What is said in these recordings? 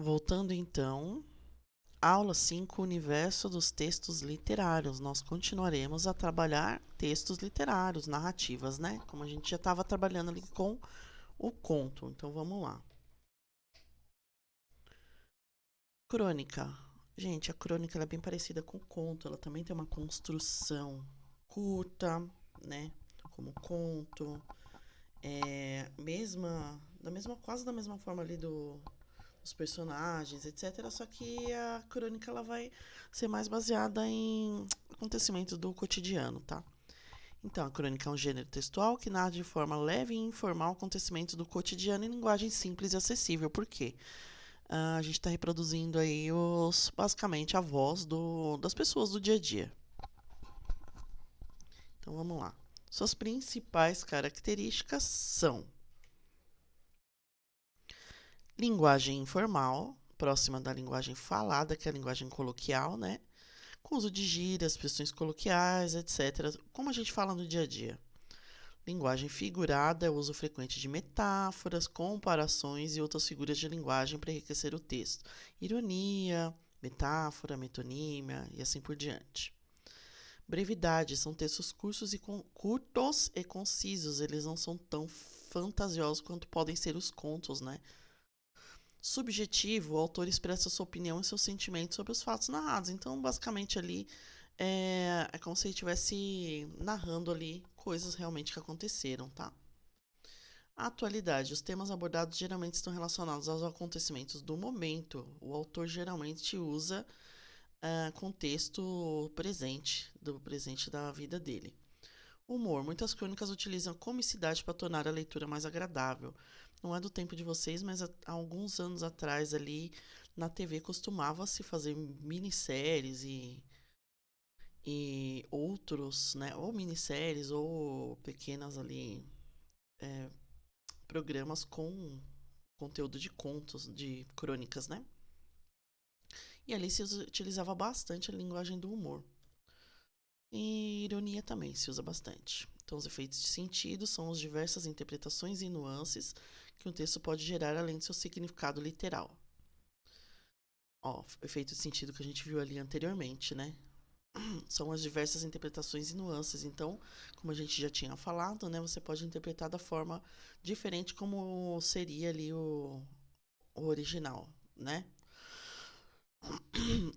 Voltando então, aula 5, Universo dos textos literários. Nós continuaremos a trabalhar textos literários, narrativas, né? Como a gente já estava trabalhando ali com o conto. Então vamos lá. Crônica. Gente, a crônica ela é bem parecida com o conto. Ela também tem uma construção curta, né? Como conto. Quase da mesma forma ali dos personagens, etc. Só que a crônica ela vai ser mais baseada em acontecimentos do cotidiano, tá? Então, a crônica é um gênero textual que narra de forma leve e informal acontecimentos do cotidiano em linguagem simples e acessível. Por quê? A gente está reproduzindo aí basicamente a voz das pessoas do dia a dia. Então, vamos lá. Suas principais características são linguagem informal, próxima da linguagem falada, que é a linguagem coloquial, né? Com uso de gírias, expressões coloquiais, etc., como a gente fala no dia a dia. Linguagem figurada é o uso frequente de metáforas, comparações e outras figuras de linguagem para enriquecer o texto. Ironia, metáfora, metonímia e assim por diante. Brevidade são textos curtos e concisos, eles não são tão fantasiosos quanto podem ser os contos, né? Subjetivo, o autor expressa sua opinião e seus sentimentos sobre os fatos narrados. Então, basicamente, ali é como se ele estivesse narrando ali coisas realmente que aconteceram, tá? A atualidade. Os temas abordados geralmente estão relacionados aos acontecimentos do momento. O autor geralmente usa contexto presente, do presente da vida dele. Humor. Muitas crônicas utilizam comicidade para tornar a leitura mais agradável. Não é do tempo de vocês, mas há alguns anos atrás ali na TV costumava-se fazer minisséries e outros, né? Ou minisséries ou pequenas ali é, programas com conteúdo de contos, de crônicas, né? E ali se utilizava bastante a linguagem do humor. E ironia também se usa bastante. Então, os efeitos de sentido são as diversas interpretações e nuances que um texto pode gerar além do seu significado literal. Ó, efeito de sentido que a gente viu ali anteriormente, né? São as diversas interpretações e nuances. Então, como a gente já tinha falado, né? Você pode interpretar da forma diferente como seria ali o original, né?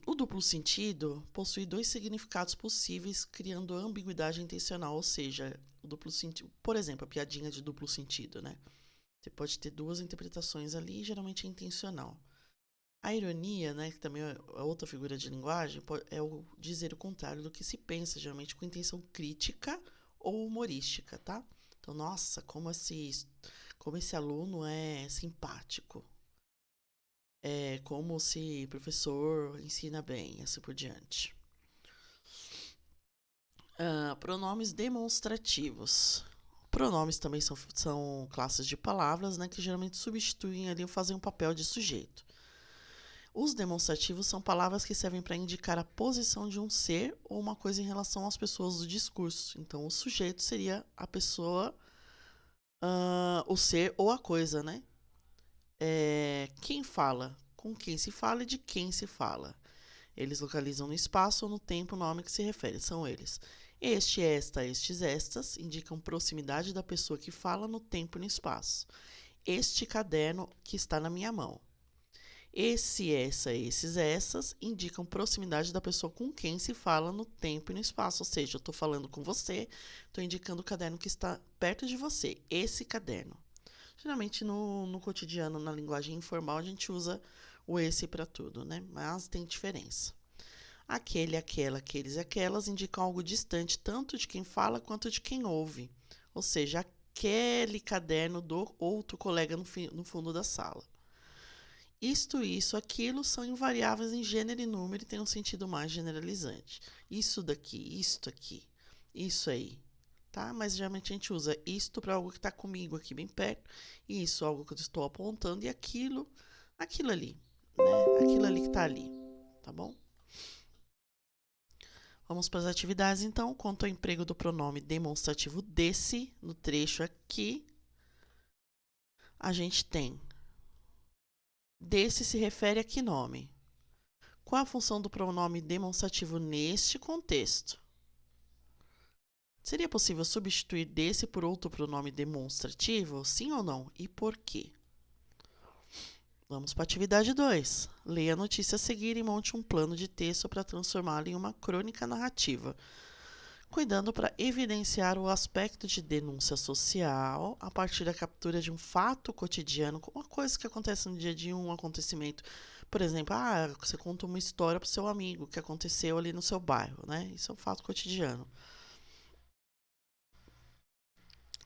O duplo sentido possui dois significados possíveis, criando ambiguidade intencional, ou seja, o duplo sentido, por exemplo, a piadinha de duplo sentido, né? Você pode ter duas interpretações ali, geralmente é intencional. A ironia, né, que também é outra figura de linguagem, é o dizer o contrário do que se pensa, geralmente com intenção crítica ou humorística, tá? Então, nossa, como esse aluno é simpático. É como se o professor ensina bem, assim por diante. Pronomes demonstrativos. Pronomes também são classes de palavras, né, que geralmente substituem ali ou fazem um papel de sujeito. Os demonstrativos são palavras que servem para indicar a posição de um ser ou uma coisa em relação às pessoas do discurso. Então, o sujeito seria a pessoa, o ser ou a coisa, né? Quem fala, com quem se fala e de quem se fala. Eles localizam no espaço ou no tempo o nome que se refere, são eles. Este, esta, estes, estas indicam proximidade da pessoa que fala no tempo e no espaço. Este caderno que está na minha mão. Esse, essa, esses, essas indicam proximidade da pessoa com quem se fala no tempo e no espaço. Ou seja, eu estou falando com você, estou indicando o caderno que está perto de você. Esse caderno. Geralmente no cotidiano, na linguagem informal, a gente usa o esse para tudo, né? Mas tem diferença. Aquele, aquela, aqueles e aquelas indicam algo distante tanto de quem fala quanto de quem ouve. Ou seja, aquele caderno do outro colega no fundo da sala. Isto, isso, aquilo são invariáveis em gênero e número e têm um sentido mais generalizante. Isso daqui, isto aqui, isso aí, tá? Mas geralmente a gente usa isto para algo que está comigo aqui bem perto, isso, algo que eu estou apontando, e aquilo ali, né? Aquilo ali que está ali, tá bom? Vamos para as atividades então. Quanto ao emprego do pronome demonstrativo desse, no trecho aqui, a gente tem desse se refere a que nome? Qual a função do pronome demonstrativo neste contexto? Seria possível substituir desse por outro pronome demonstrativo? Sim ou não? E por quê? Vamos para a atividade 2. Leia a notícia a seguir e monte um plano de texto para transformá-la em uma crônica narrativa, cuidando para evidenciar o aspecto de denúncia social a partir da captura de um fato cotidiano, uma coisa que acontece no dia a dia, um acontecimento. Por exemplo, você conta uma história para o seu amigo que aconteceu ali no seu bairro, né? Isso é um fato cotidiano.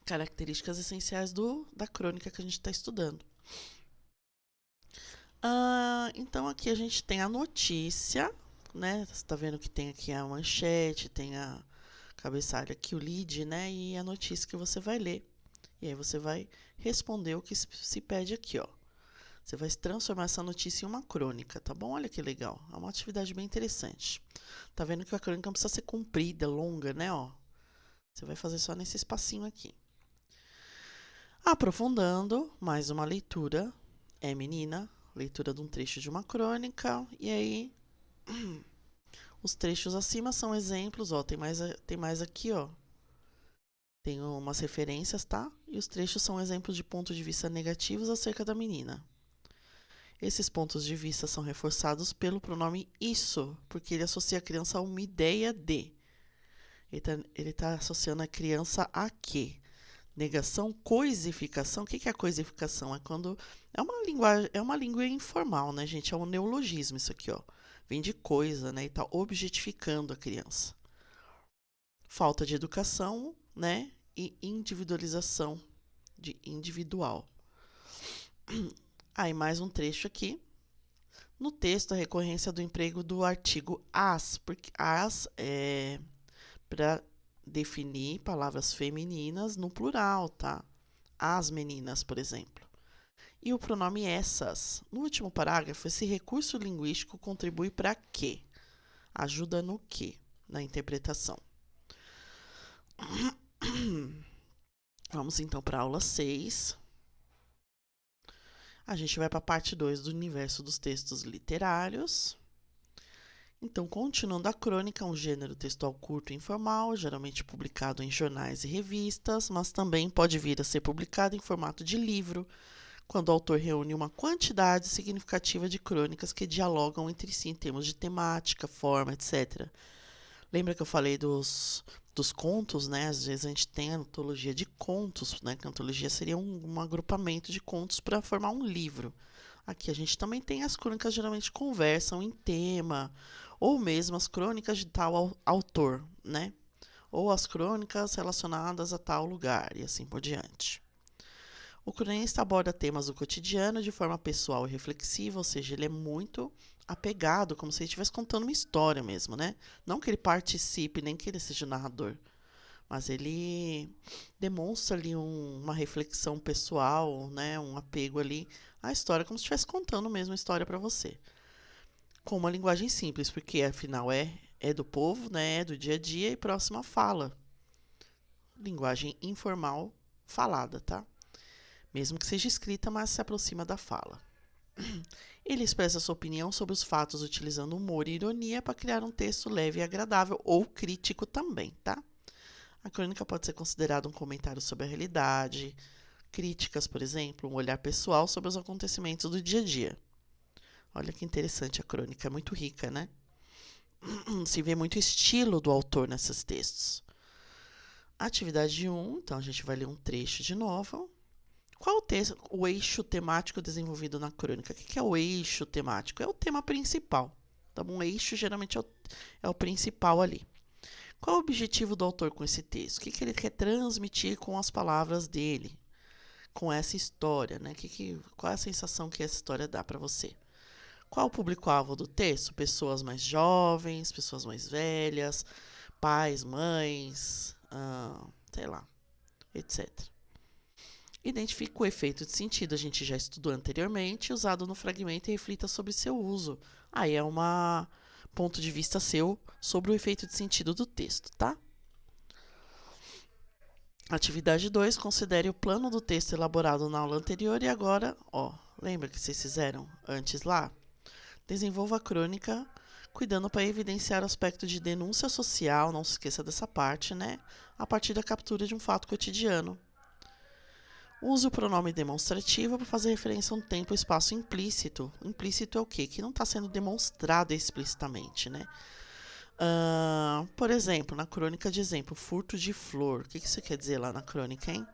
Características essenciais da crônica que a gente está estudando. Então aqui a gente tem a notícia, né? Você está vendo que tem aqui a manchete, tem a cabeçalho aqui, o lead, né? E a notícia que você vai ler. E aí você vai responder o que se pede aqui, ó. Você vai transformar essa notícia em uma crônica, tá bom? Olha que legal. É uma atividade bem interessante. Tá vendo que a crônica não precisa ser comprida, longa, né? Ó. Você vai fazer só nesse espacinho aqui. Aprofundando, mais uma leitura. É menina, leitura de um trecho de uma crônica. E aí, os trechos acima são exemplos, ó. Tem mais aqui, ó. Tem umas referências, tá? E os trechos são exemplos de pontos de vista negativos acerca da menina. Esses pontos de vista são reforçados pelo pronome isso, porque ele associa a criança a uma ideia de. Ele tá associando a criança a quê? Negação, coisificação. O que é a coisificação? É quando é uma linguagem, é uma língua informal, né, gente? É um neologismo isso aqui, ó. Vem de coisa, né? E tá objetificando a criança. Falta de educação, né? E individualização de individual. Aí mais um trecho aqui. No texto, a recorrência do emprego do artigo as, porque as é para definir palavras femininas no plural, tá? As meninas, por exemplo. E o pronome essas. No último parágrafo, esse recurso linguístico contribui para quê? Ajuda no quê? Na interpretação. Vamos então para a aula 6. A gente vai para a parte 2 do universo dos textos literários. Então, continuando a crônica, um gênero textual curto e informal, geralmente publicado em jornais e revistas, mas também pode vir a ser publicado em formato de livro, quando o autor reúne uma quantidade significativa de crônicas que dialogam entre si em termos de temática, forma, etc. Lembra que eu falei dos contos, né? Às vezes a gente tem a antologia de contos, né? Que a antologia seria um agrupamento de contos para formar um livro. Aqui a gente também tem as crônicas, geralmente conversam em tema, ou mesmo as crônicas de tal autor, né? Ou as crônicas relacionadas a tal lugar, e assim por diante. O cronista aborda temas do cotidiano de forma pessoal e reflexiva, ou seja, ele é muito apegado, como se ele estivesse contando uma história mesmo, né? Não que ele participe, nem que ele seja o narrador, mas ele demonstra ali uma reflexão pessoal, né? Um apego ali à história, como se estivesse contando mesmo a história para você. Com uma linguagem simples, porque afinal é do povo, né? É do dia a dia e próxima fala. Linguagem informal falada, tá? Mesmo que seja escrita, mas se aproxima da fala. Ele expressa sua opinião sobre os fatos utilizando humor e ironia para criar um texto leve e agradável, ou crítico também, tá? A crônica pode ser considerada um comentário sobre a realidade, críticas, por exemplo, um olhar pessoal sobre os acontecimentos do dia a dia. Olha que interessante a crônica, é muito rica, né? Se vê muito estilo do autor nesses textos. Atividade 1, então a gente vai ler um trecho de novo. Qual o eixo temático desenvolvido na crônica? O que é o eixo temático? É o tema principal. Tá bom? O eixo geralmente é o principal ali. Qual o objetivo do autor com esse texto? O que ele quer transmitir com as palavras dele? Com essa história, né? Qual é a sensação que essa história dá para você? Qual o público-alvo do texto? Pessoas mais jovens, pessoas mais velhas, pais, mães, sei lá, etc. Identifique o efeito de sentido, a gente já estudou anteriormente, usado no fragmento e reflita sobre seu uso. Aí é um ponto de vista seu sobre o efeito de sentido do texto, tá? Atividade 2, considere o plano do texto elaborado na aula anterior e agora, lembra que vocês fizeram antes lá? Desenvolva a crônica, cuidando para evidenciar o aspecto de denúncia social, não se esqueça dessa parte, né? A partir da captura de um fato cotidiano. Use o pronome demonstrativo para fazer referência a um tempo e espaço implícito. Implícito é o quê? Que não está sendo demonstrado explicitamente, né? Por exemplo, na crônica de exemplo, furto de flor. O que isso quer dizer lá na crônica, hein?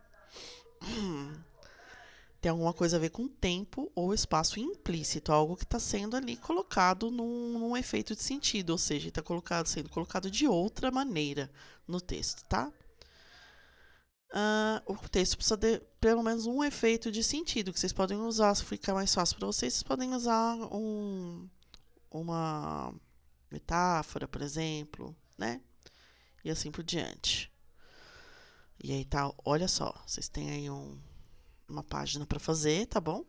Tem alguma coisa a ver com tempo ou espaço implícito, algo que está sendo ali colocado num efeito de sentido, ou seja, está sendo colocado de outra maneira no texto, tá? O texto precisa de pelo menos um efeito de sentido, que vocês podem usar, se ficar mais fácil para vocês, vocês podem usar uma metáfora, por exemplo, né? E assim por diante. E aí tá, olha só, vocês têm aí uma página para fazer, tá bom?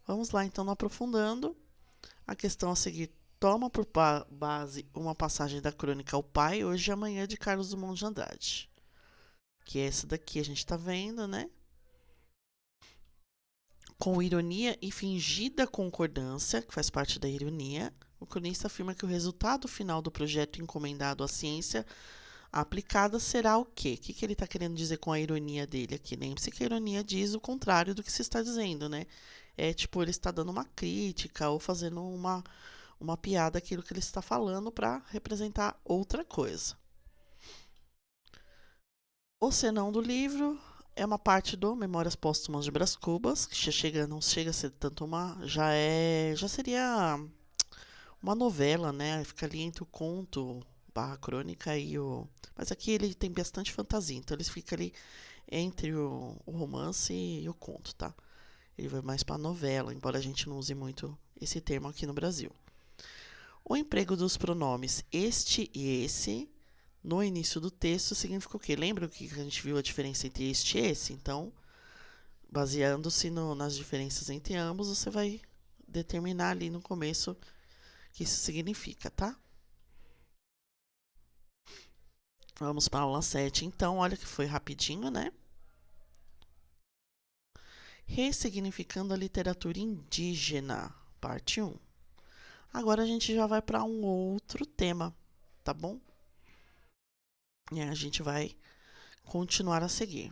Vamos lá, então, no aprofundando. A questão a seguir toma por base uma passagem da crônica O Pai, Hoje e Amanhã, de Carlos Drummond de Andrade. Que é essa daqui, a gente está vendo, né? Com ironia e fingida concordância, que faz parte da ironia, o cronista afirma que o resultado final do projeto encomendado à ciência aplicada será o quê? O que ele está querendo dizer com a ironia dele aqui? Lembre-se que a ironia diz o contrário do que se está dizendo, né? É tipo, ele está dando uma crítica ou fazendo uma piada aquilo que ele está falando para representar outra coisa. O senão do livro é uma parte do Memórias Póstumas de Brás Cubas, que não chega a ser tanto já seria uma novela, né? Fica ali entre o conto barra crônica e mas aqui ele tem bastante fantasia, então ele fica ali entre o romance e o conto, tá? Ele vai mais para novela, embora a gente não use muito esse termo aqui no Brasil. O emprego dos pronomes este e esse no início do texto significa o quê? Lembra que a gente viu a diferença entre este e esse? Então, baseando-se nas diferenças entre ambos, você vai determinar ali no começo o que isso significa, tá? Vamos para a aula 7, então. Olha que foi rapidinho, né? Ressignificando a literatura indígena, parte 1. Agora a gente já vai para um outro tema, tá bom? E a gente vai continuar a seguir.